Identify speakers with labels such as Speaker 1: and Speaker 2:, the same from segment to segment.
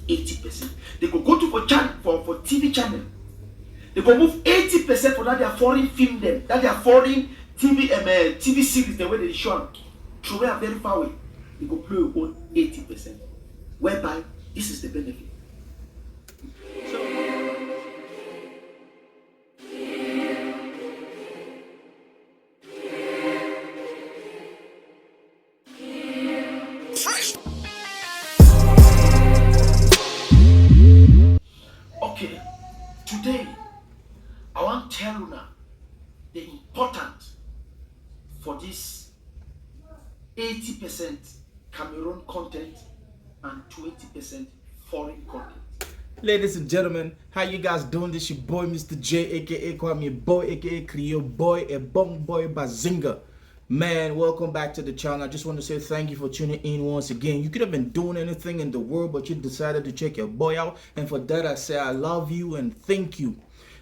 Speaker 1: 80%. They go to for TV channel. They go move 80% for that their foreign film them, that their foreign TV series, the way they show through a very far away. They go play on 80%. Whereby this is the benefit. Okay, today I want to tell you now the importance for this 80% Cameroon content and 20% foreign content.
Speaker 2: Ladies and gentlemen, how you guys doing? This your boy Mr. J, aka Kwame Boy, aka Creole Boy, a bong boy Bazinga. Man, welcome back to the channel. I just want to say thank you for tuning in once again. You could have been doing anything in the world, but you decided to check your boy out. And for that, I say I love you and thank you.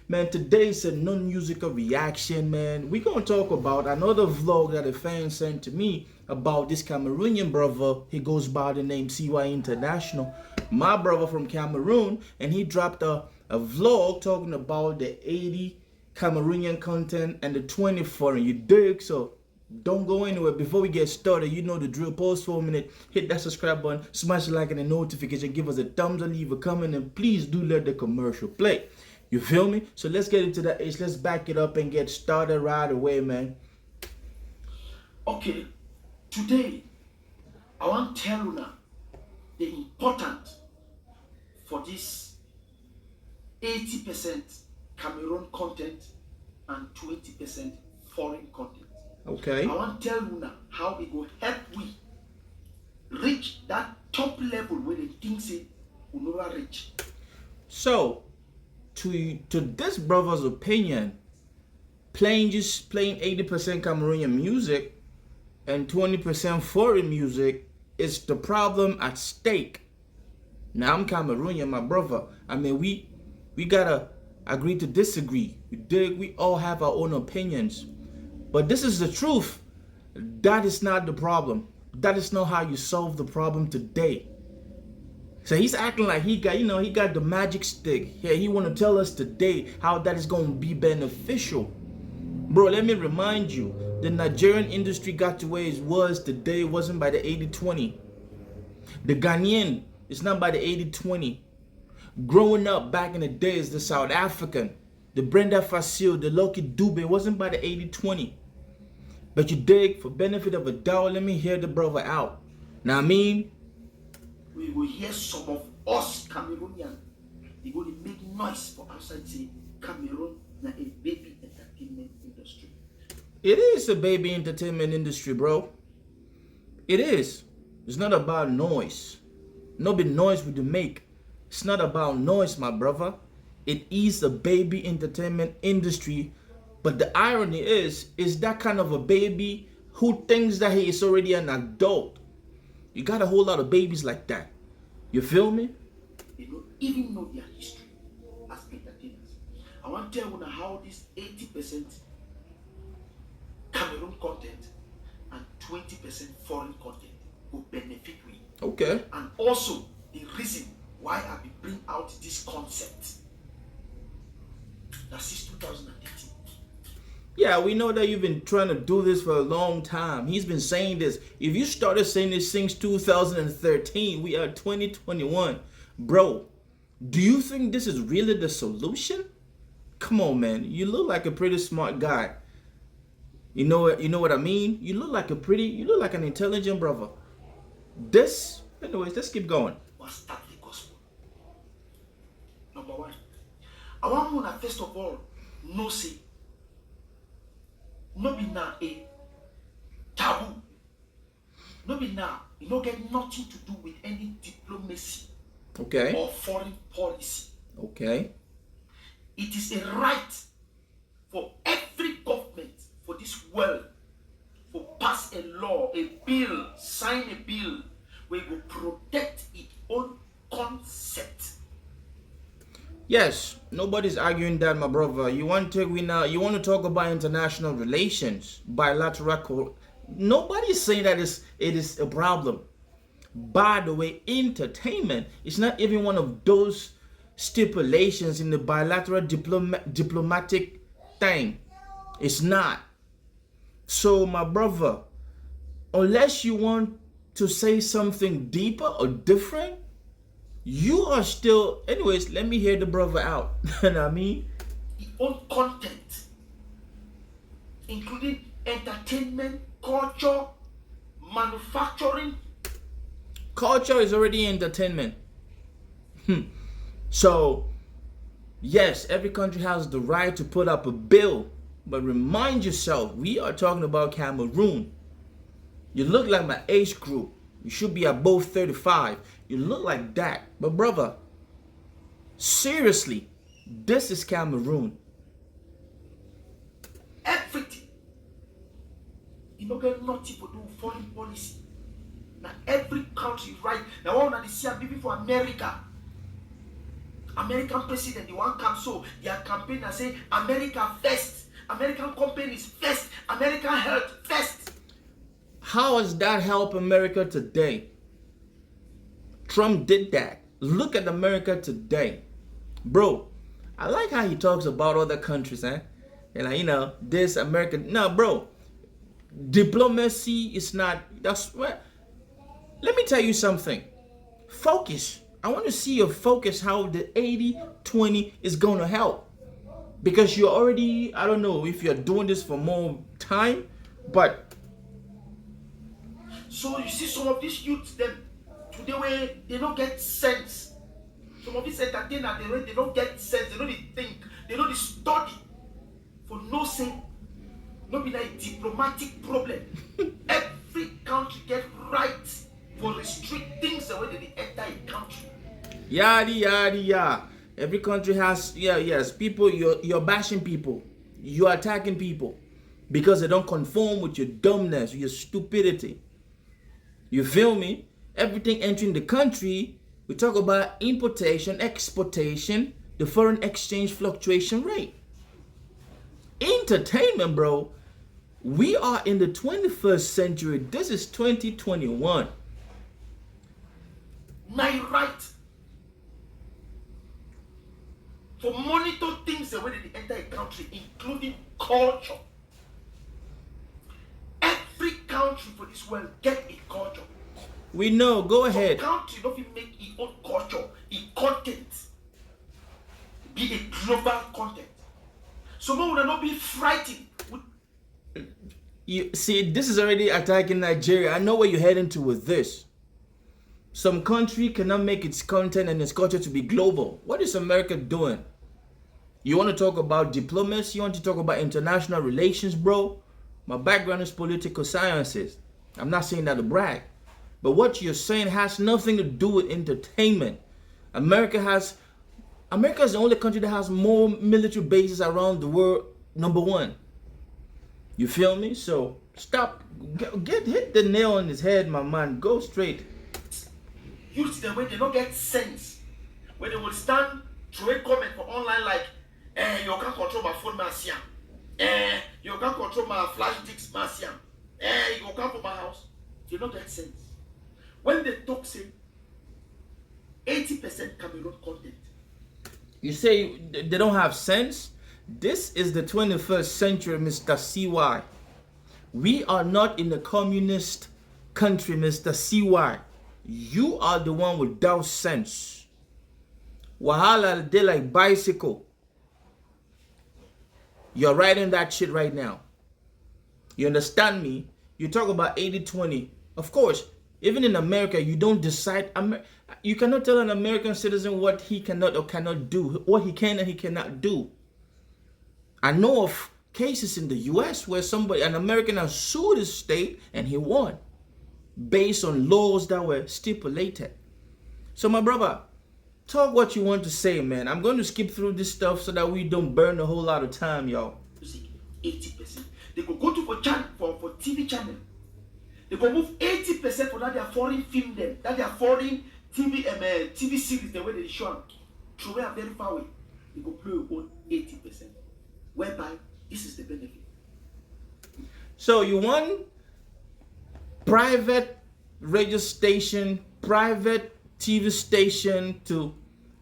Speaker 2: Man, today's a non-musical reaction, man. We're going to talk about another vlog that a fan sent to me about this Cameroonian brother. He goes by the name CY International. My brother from Cameroon. And he dropped a vlog talking about the 80 Cameroonian content and the 20 foreign. You dig? So don't go anywhere. Before we get started, you know the drill. Pause for a minute, hit that subscribe button, smash the like and the notification, give us a thumbs up, leave a comment, and please do let the commercial play. You feel me? So let's get into that. Let's back it up and get started right away, man.
Speaker 1: Okay, today I want to tell you now the importance for this 80% Cameroon content and 20% foreign content.
Speaker 2: Okay.
Speaker 1: I want to tell you now how it will help we reach that top level where the things say we never reach.
Speaker 2: So, to this brother's opinion, just playing 80% Cameroonian music and 20% foreign music is the problem at stake. Now I'm Cameroonian, my brother. I mean, we gotta agree to disagree. We all have our own opinions. But this is the truth. That is not the problem. That is not how you solve the problem today. So he's acting like he got the magic stick. Yeah, he want to tell us today how that is going to be beneficial. Bro, let me remind you, the Nigerian industry got to where it was today. It wasn't by the 80-20. The Ghanaian is not by the 80-20. Growing up back in the days, the South African, the Brenda Fasile, the Lucky Dube, it wasn't by the 80-20. But you dig, for benefit of a doubt, let me hear the brother out. Now I mean,
Speaker 1: we will hear some of us Cameroonian. They going to make noise for outside say Cameroon na a baby entertainment industry.
Speaker 2: It is a baby entertainment industry, bro. It is. It's not about noise. No big noise would you make. It's not about noise, my brother. It is a baby entertainment industry. But the irony is that kind of a baby who thinks that he is already an adult. You got a whole lot of babies like that. You feel me?
Speaker 1: They don't even know their history as entertainers. I want to tell you now how this 80% Cameroon content and 20% foreign content will benefit me.
Speaker 2: Okay.
Speaker 1: And also the reason why I will bring out this concept. That's since 2018.
Speaker 2: Yeah, we know that you've been trying to do this for a long time. He's been saying this. If you started saying this since 2013, we are 2021. Bro, do you think this is really the solution? Come on, man. You look like a pretty smart guy. You know what I mean? You look like an intelligent brother. Anyways, let's keep going.
Speaker 1: Must start the gospel. Number one. I want to first of all no say. No be now a taboo. No be now. You don't get nothing to do with any diplomacy.
Speaker 2: Okay.
Speaker 1: Or foreign policy.
Speaker 2: Okay.
Speaker 1: It is a right for every government for this world to pass a law, a bill, sign a bill where it will protect its own concept.
Speaker 2: Yes, nobody's arguing that, my brother. You want to talk about international relations, bilateral. Nobody's saying that it is a problem. By the way, entertainment is not even one of those stipulations in the bilateral diplomatic thing. It's not. So my brother, unless you want to say something deeper or different, you are still, anyways, let me hear the brother out. You know what I mean?
Speaker 1: Own content, including entertainment, culture, manufacturing.
Speaker 2: Culture is already entertainment. So, yes, every country has the right to put up a bill, but remind yourself, we are talking about Cameroon. You look like my age group. You should be above 35. You look like that. But brother, seriously, this is Cameroon.
Speaker 1: Everything. You don't get nothing to do with foreign policy. Now every country, right? Now one of the see people for America. American president, the one come so their campaign and say America first. American companies first. American health first.
Speaker 2: How does that help America today? Trump did that. Look at America today. Bro, I like how he talks about other countries, eh? And like, you know, this American. No, bro. Diplomacy is not, that's what. Let me tell you something. Focus. I want to see your focus how the 80-20 is going to help. Because you're already, I don't know if you're doing this for more time, but.
Speaker 1: So you see some of these youths, them, today where they don't get sense. Some of these entertainers, they don't get sense. They don't think. They don't study. For no sake, not be like diplomatic problem. Every country get right for restrict things the way they enter a country.
Speaker 2: Yada yada yada. Every country has, yes, people, you're bashing people. You're attacking people because they don't conform with your dumbness, your stupidity. You feel me? Everything entering the country, we talk about importation, exportation, the foreign exchange fluctuation rate. Entertainment, bro. We are in the 21st century. This is 2021.
Speaker 1: My right for monitor things the way they enter a country, including culture. Every country for this world get a culture.
Speaker 2: We know. Go ahead.
Speaker 1: Some country don't even make its own culture, its content be a global content. So one would not be frightened.
Speaker 2: You see, this is already attacking Nigeria. I know where you're heading to with this. Some country cannot make its content and its culture to be global. What is America doing? You want to talk about diplomacy? You want to talk about international relations, bro? My background is political sciences. I'm not saying that to brag. But what you're saying has nothing to do with entertainment. America is the only country that has more military bases around the world, number one. You feel me? So stop, hit the nail on his head, my man. Go straight.
Speaker 1: Use the way they don't get sense. When they will stand to a comment for online like, you can't control my phone, Marcia. You can't control my flash disks, Marcia. You come to my house. You don't get sense. When they talk, say 80% Cameroon content.
Speaker 2: You say they don't have sense? This is the 21st century, Mr. CY. We are not in a communist country, Mr. CY. You are the one without sense. Wahala, they like bicycle. You're riding that shit right now. You understand me? You talk about 80-20. Of course, even in America, you don't decide. You cannot tell an American citizen what he cannot or cannot do, what he can and he cannot do. I know of cases in the US where an American has sued his state and he won based on laws that were stipulated. So my brother, talk what you want to say, man. I'm going to skip through this stuff so that we don't burn a whole lot of time, y'all.
Speaker 1: 80%. They could go to for TV channel. They could move 80% for that their foreign film them, that their foreign TV series, the way they show them. Throw it very far away. They could play on 80%. Whereby this is the benefit.
Speaker 2: So you want private radio station, private TV station, to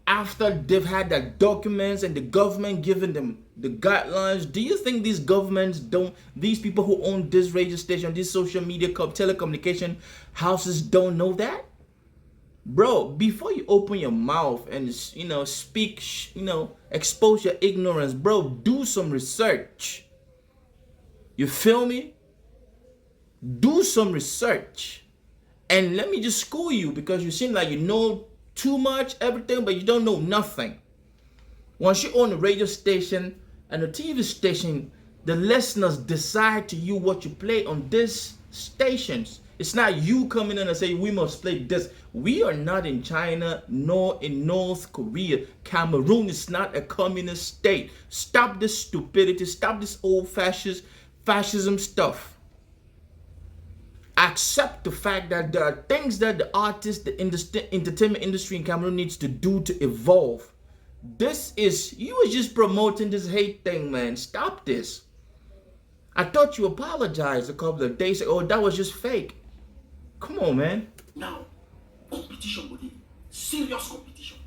Speaker 2: after they've had their documents and the government giving them the guidelines. Do you think these governments don't, these people who own this radio station, these social media telecommunication houses don't know that? Bro, before you open your mouth and speak, expose your ignorance, bro, do some research. You feel me? Do some research. And let me just school you, because you seem like you know too much, everything, but you don't know nothing. Once you own a radio station and a TV station, the listeners decide to you what you play on these stations. It's not you coming in and saying we must play this. We are not in China nor in North Korea. Cameroon is not a communist state. Stop this stupidity. Stop this old fascism stuff. Accept the fact that there are things that the artists, the entertainment industry in Cameroon needs to do to evolve. You were just promoting this hate thing, man. Stop this. I thought you apologized a couple of days ago. Oh, that was just fake. Come on, man.
Speaker 1: Now, competition with it. Serious competition.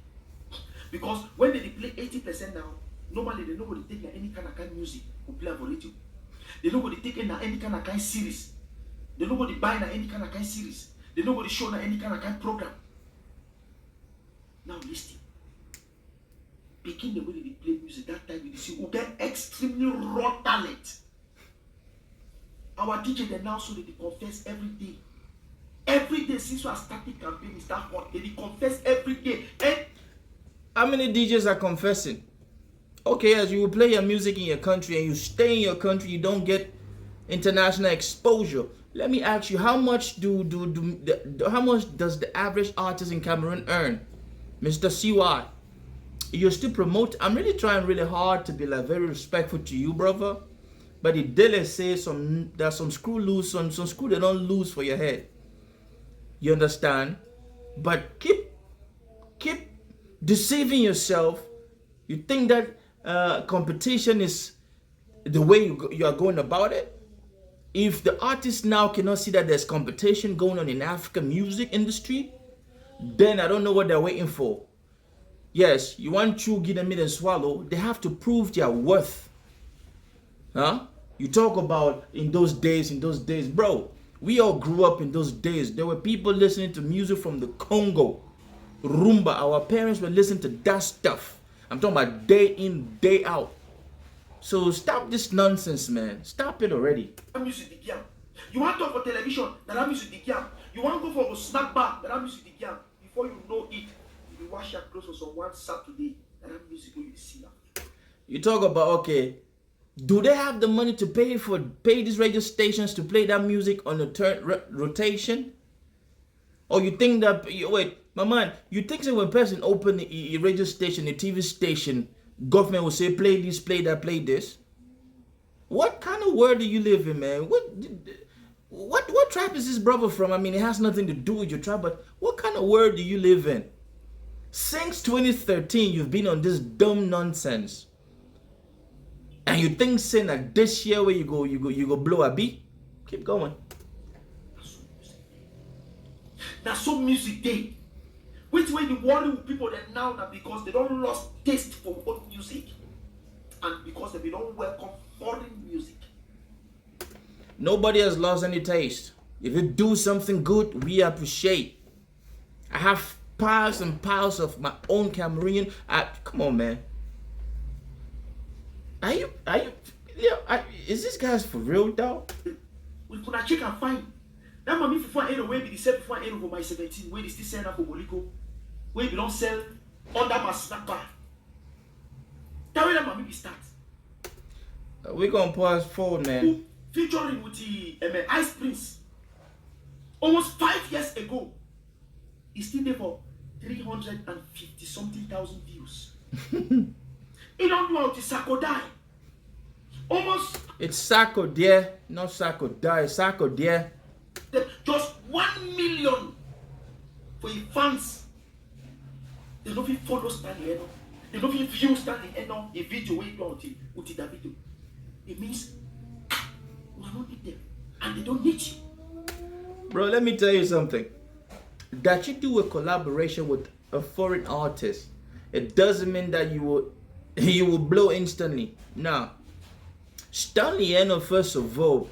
Speaker 1: Because when they play 80% now, normally they nobody take any kind of music who play for radio. They nobody take any kind of series. They nobody buy any kind of series. They nobody show any kind of program. Now listen. Picking the way they play music that time, you see, we get extremely raw talent. Our DJ they now so they confess every day. Every day since we started campaign, is that hot. They confess every day. And
Speaker 2: how many DJs are confessing? Okay, as you will play your music in your country and you stay in your country, you don't get international exposure. Let me ask you, how much how much does the average artist in Cameroon earn, Mr. CY? You're still promoting. I'm really trying really hard to be like very respectful to you, brother. But the daily says there's some screw loose, some screw they don't lose for your head. You understand? But keep deceiving yourself. You think that competition is the way you are going about it? If the artists now cannot see that there's competition going on in African music industry, then I don't know what they're waiting for. Yes, you want to give them and swallow, they have to prove their worth. Huh? You talk about in those days, bro. We all grew up in those days. There were people listening to music from the Congo, rumba. Our parents were listening to that stuff. I'm talking about day in, day out. So stop this nonsense, man. Stop it already.
Speaker 1: Music the you want to talk for television, that music the you want to go for a snack bar, that music the before you know it, you wash your clothes on one Saturday, that music will be seen.
Speaker 2: You talk about, okay, do they have the money to pay these radio stations to play that music on a rotation? Or you think that, wait, my man, you think that when a person open a radio station, a TV station, government will say, play this, play that, play this? What kind of world do you live in, man? What tribe is this brother from? I mean, it has nothing to do with your tribe, but what kind of world do you live in? Since 2013, you've been on this dumb nonsense. And you think saying like this year where you go blow a beat? Keep going.
Speaker 1: That's so music day. Which way the worry with people that now that because they don't lost taste for old music and because they don't welcome foreign music.
Speaker 2: Nobody has lost any taste. If you do something good, we appreciate. I have piles and piles of my own Cameroonian. Come on, man. Are you? Is this guy's for real, though?
Speaker 1: We could check and find. That mommy before I way be the same before I for my 17, where they still sell for Moliko, where you don't sell under my snapper. That way that mommy be start.
Speaker 2: We're gonna pause forward, man.
Speaker 1: Featuring with the Ice Prince. Almost 5 years ago, he's still there for 350 something thousand views. He don't know how to Sako die. Almost.
Speaker 2: It's Sako dear, not Sako die. Sako dear.
Speaker 1: Just 1 million for your fans. They don't even follow Stanley Eno. They don't even view Stanley Eno. A video where you go with that video. It means we don't need them and they don't need you.
Speaker 2: Bro, let me tell you something. That you do a collaboration with a foreign artist, it doesn't mean that you will you will blow instantly. Nah. Stanley Eno, first of all,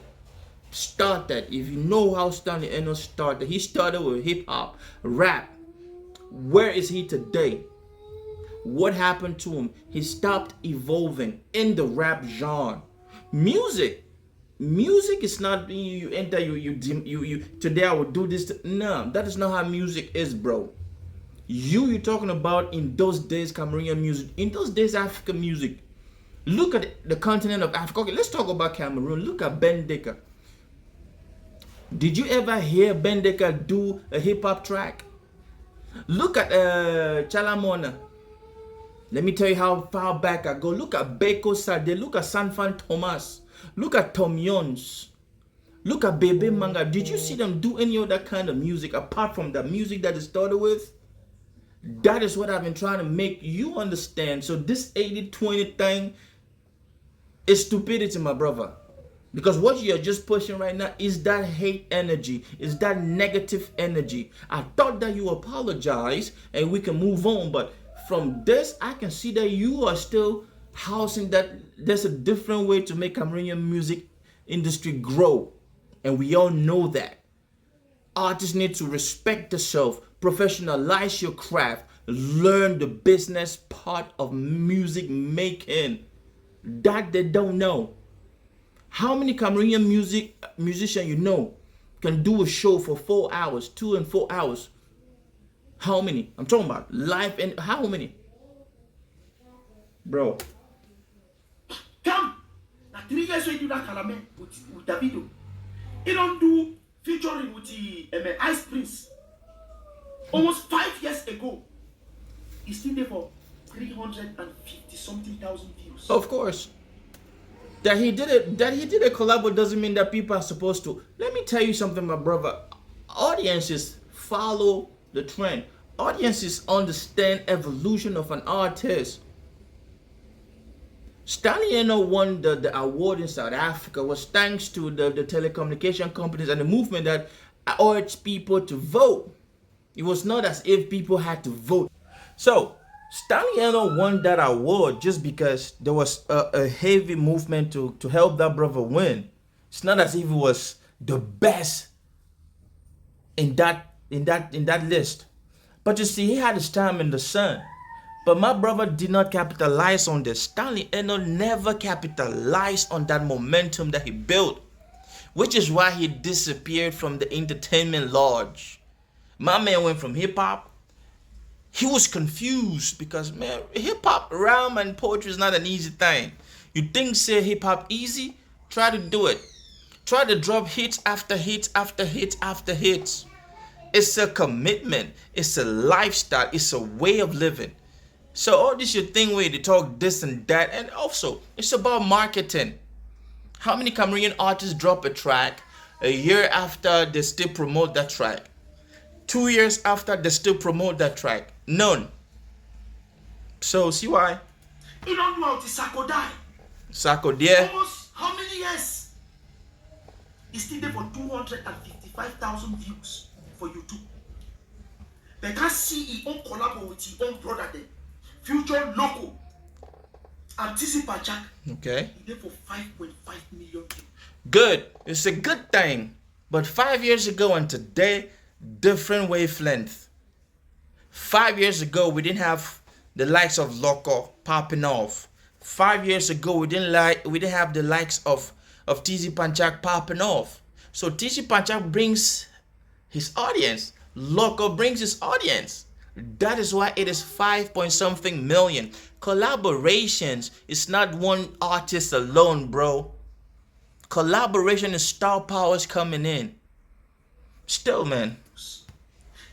Speaker 2: started. If you know how Stanley Eno started, he started with hip hop, rap. Where is he today? What happened to him? He stopped evolving in the rap genre. Music is not you enter you today I will do this. No, that is not how music is, bro. You're talking about in those days Cameroonian music, in those days African music. Look at the continent of Africa. Okay, let's talk about Cameroon. Look at Bendeka. Did you ever hear Bendeka do a hip hop track? Look at Chalamona. Let me tell you how far back I go. Look at Beko Sade. Look at Sanfan Thomas. Look at Tom Jones. Look at Bebe Manga. Did you see them do any other kind of music apart from the music that it started with? That is what I've been trying to make you understand. So this 80-20 thing is stupidity, my brother. Because what you're just pushing right now is that hate energy, is that negative energy. I thought that you apologize and we can move on, but from this, I can see that you are still housing that there's a different way to make Cameroonian music industry grow. And we all know that. Artists need to respect themselves, professionalize your craft, learn the business part of music making. That they don't know. How many Cameroonian musicians you know can do a show for 4 hours, 2 and 4 hours? How many? I'm talking about live and how many? Bro.
Speaker 1: Come. Now 3 years we do that Kalame with Davido. He don't do featuring with the Ice Prince. Almost 5 years ago. He's still there for 350 something thousand views.
Speaker 2: Of course. That he did a collab doesn't mean that people are supposed to. Let me tell you something, my brother. Audiences follow the trend. Audiences understand evolution of an artist. Stanley Eno won the award in South Africa was thanks to the telecommunication companies and the movement that urged people to vote. It was not as if people had to vote. So Stanley Eno won that award just because there was a heavy movement to help that brother win. It's not as if it was the best in that list. But you see, he had his time in the sun. But my brother did not capitalize on this. Stanley Eno never capitalized on that momentum that he built, which is why he disappeared from the entertainment lodge. My man went from hip hop. He was confused because, man, hip hop, rhyme, and poetry is not an easy thing. You think say hip hop easy? Try to do it. Try to drop hits after hits after hits after hits. It's a commitment. It's a lifestyle. It's a way of living. So all this your thing where they talk this and that, and also it's about marketing. How many Cameroonian artists drop a track a year after they still promote that track? 2 years after they still promote that track? None. So see why?
Speaker 1: You don't know how to Sako die.
Speaker 2: Sako there.
Speaker 1: Almost how many years? He's still there for 255,000 views for YouTube. They can't see his own collab with his own brother there. Future Loco. Anticipacha.
Speaker 2: Okay.
Speaker 1: He's there for 5.5 million views.
Speaker 2: Good. It's a good thing. But 5 years ago and today, different wavelength. 5 years ago, we didn't have the likes of Loco popping off. 5 years ago, we didn't have the likes of TZ Panchak popping off. So TZ Panchak brings his audience. Loco brings his audience. That is why it is 5 point something million. Collaborations is not one artist alone, bro. Collaboration is star powers coming in. Still, man.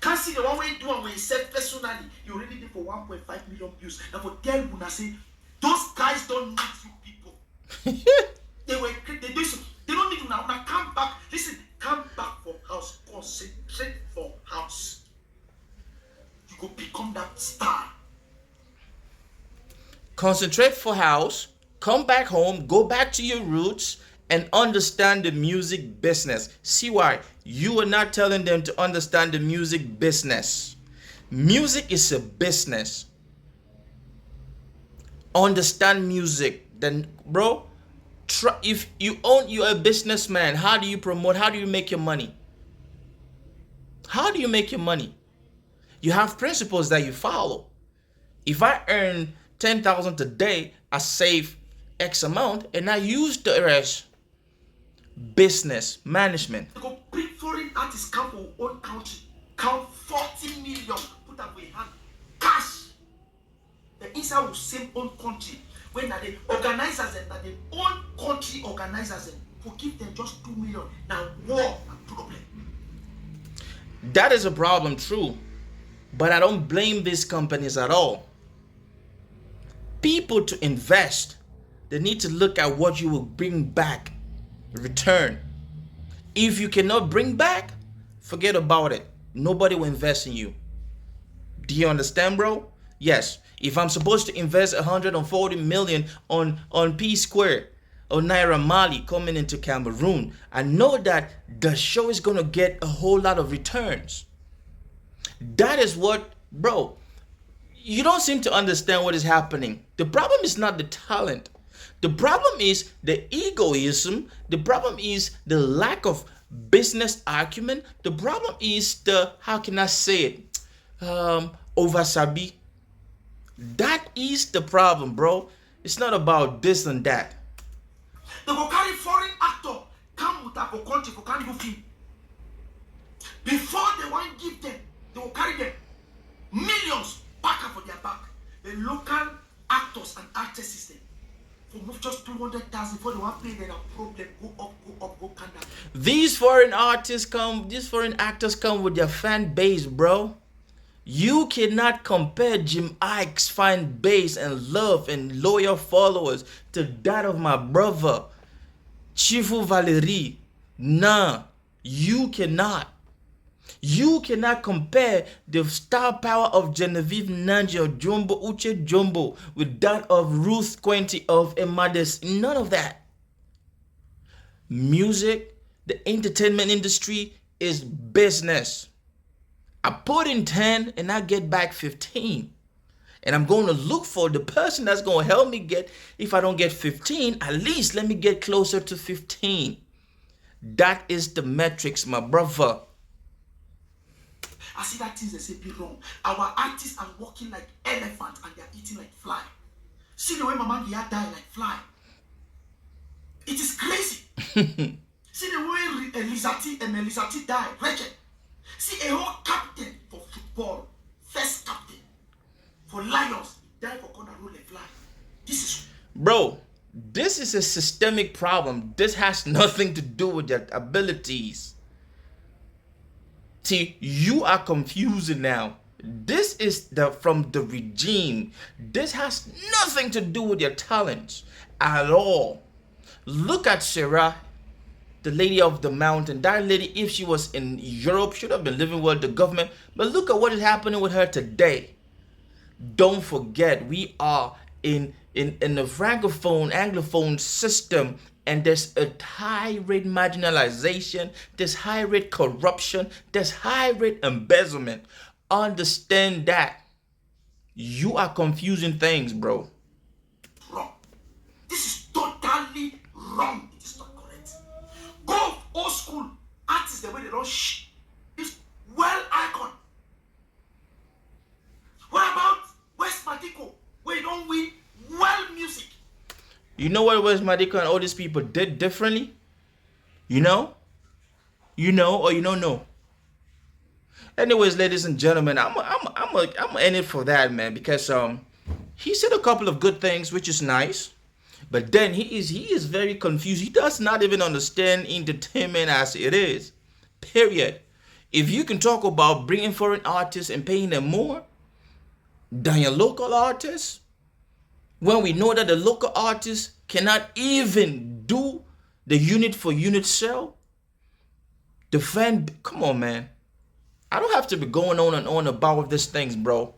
Speaker 1: Can't see the one way you do and when you said personally, you already did for 1.5 million views. And for tell when I say those guys don't need you people. they do so. They don't need you now. Now come back. Listen, come back for house. Concentrate for house. You go become that star.
Speaker 2: Concentrate for house. Come back home. Go back to your roots and understand the music business. See why? You are not telling them to understand the music business. Music is a business. Understand music. Then, bro, if you're a businessman, how do you promote? How do you make your money? How do you make your money? You have principles that you follow. If I earn 10,000 today, I save X amount and I use the rest. Business management.
Speaker 1: Big foreign artists come from own country, count 40 million, put up with hand, cash. The inside will same own country. When the organizers and the own country organizers them, who give them just 2 million. Now war and problem.
Speaker 2: That is a problem, true. But I don't blame these companies at all. People to invest, they need to look at what you will bring back, return. If you cannot bring back, forget about it. Nobody will invest in you. Do you understand, bro? Yes. If I'm supposed to invest 140 million on P Square or Naira Mali coming into Cameroon, I know that the show is going to get a whole lot of returns. That is what, bro, you don't seem to understand what is happening. The problem is not the talent. The problem is the egoism. The problem is the lack of business acumen. The problem is the, how can I say it? Oversabi. That is the problem, bro. It's not about this and that.
Speaker 1: They will carry foreign actor come with a country for carry film. Before they want to give them, they will carry them millions back for their back. The local actors and actresses them for move just 200,000 before they want to pay them a problem. Go up, go down.
Speaker 2: These foreign actors come with their fan base, bro. You cannot compare Jim Ike's fan base and love and loyal followers to that of my brother, Chifu Valerie. Nah, you cannot. You cannot compare the star power of Genevieve Nanji or Jumbo Uche Jumbo with that of Ruth Quenty of Emades. None of that. Music, the entertainment industry is business. I put in 10 and I get back 15. And I'm going to look for the person that's going to help me get, if I don't get 15, at least let me get closer to 15. That is the metrics, my brother.
Speaker 1: I see that things they say be wrong. Our artists are walking like elephants and they are eating like fly. See the way Mama Dia die like fly. It is crazy. See the way Elizati die, Rachel. See a whole captain for football, first captain for Lions, die for corner roll and fly. This is,
Speaker 2: bro, this is a systemic problem. This has nothing to do with your abilities. See, you are confusing now. This is from the regime. This has nothing to do with your talents at all. Look at Sarah, the lady of the mountain. That lady, if she was in Europe, should have been living with the government. But look at what is happening with her today. Don't forget, we are in the francophone, anglophone system, and there's a high rate marginalization, there's high rate corruption, there's high rate embezzlement. Understand that. You are confusing things, bro.
Speaker 1: Wrong. This is totally wrong. It is not correct. Go old school artists the way they don't is well icon. What about West Matiko, where you don't win well music?
Speaker 2: You know what West Matiko and all these people did differently? You know? You know or you don't know? Anyways, ladies and gentlemen, I'm in it for that, man, because he said a couple of good things, which is nice, but then he is very confused. He does not even understand entertainment as it is. Period. If you can talk about bringing foreign artists and paying them more than your local artists, when we know that the local artists cannot even do the unit for unit sell, come on, man. I don't have to be going on and on about these things, bro.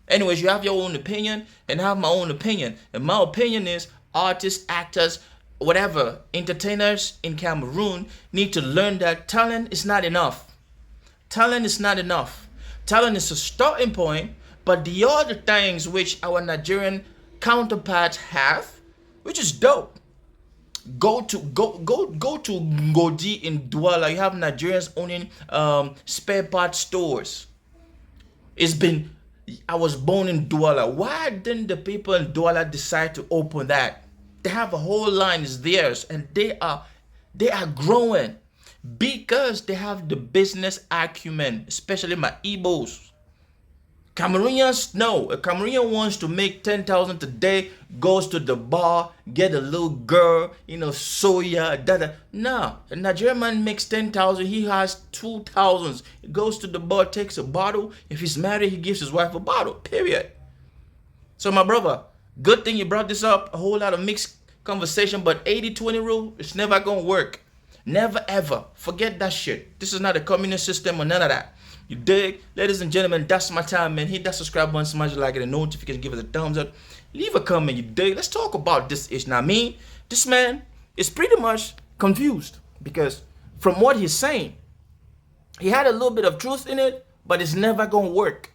Speaker 2: Anyways, you have your own opinion and I have my own opinion. And my opinion is artists, actors, whatever entertainers in Cameroon need to learn that talent is not enough. Talent is not enough. Talent is a starting point, but the other things which our Nigerian counterparts have, which is dope. Go to Ngodi in Douala. You have Nigerians owning spare parts stores. I was born in Douala. Why didn't the people in Douala decide to open that? They have a whole line, is theirs, and they are growing because they have the business acumen, especially my Igbos. Cameroonians know. A Cameroonian wants to make 10,000 a day, goes to the bar, get a little girl, soya, da. No, a Nigerian man makes 10,000, he has 2,000. He goes to the bar, takes a bottle. If he's married, he gives his wife a bottle, period. So my brother, good thing you brought this up. A whole lot of mixed conversation, but 80-20 rule, it's never gonna work. Never ever. Forget that shit. This is not a communist system or none of that. You dig? Ladies and gentlemen, that's my time, man. Hit that subscribe button, smash the like and the notification, give us a thumbs up. Leave a comment, you dig? Let's talk about this issue. Now, this man is pretty much confused because from what he's saying, he had a little bit of truth in it, but it's never gonna work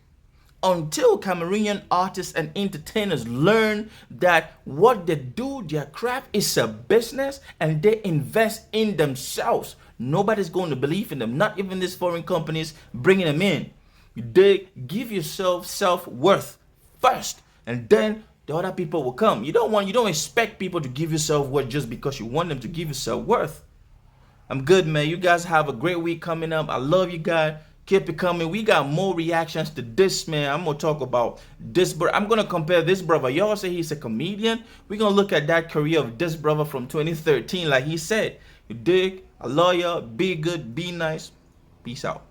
Speaker 2: until Cameroonian artists and entertainers learn that what they do, their craft, is a business and they invest in themselves. Nobody's going to believe in them, not even these foreign companies bringing them in. They give yourself self-worth first, and then the other people will come. You don't expect people to give you self-worth just because you want them to give you self-worth. I'm good, man. You guys have a great week coming up. I love you guys. Keep it coming. We got more reactions to this, man. I'm going to talk about this. I'm going to compare this brother. Y'all say he's a comedian. We're going to look at that career of this brother from 2013, like he said. You dig? I love y'all. Be good. Be nice. Peace out.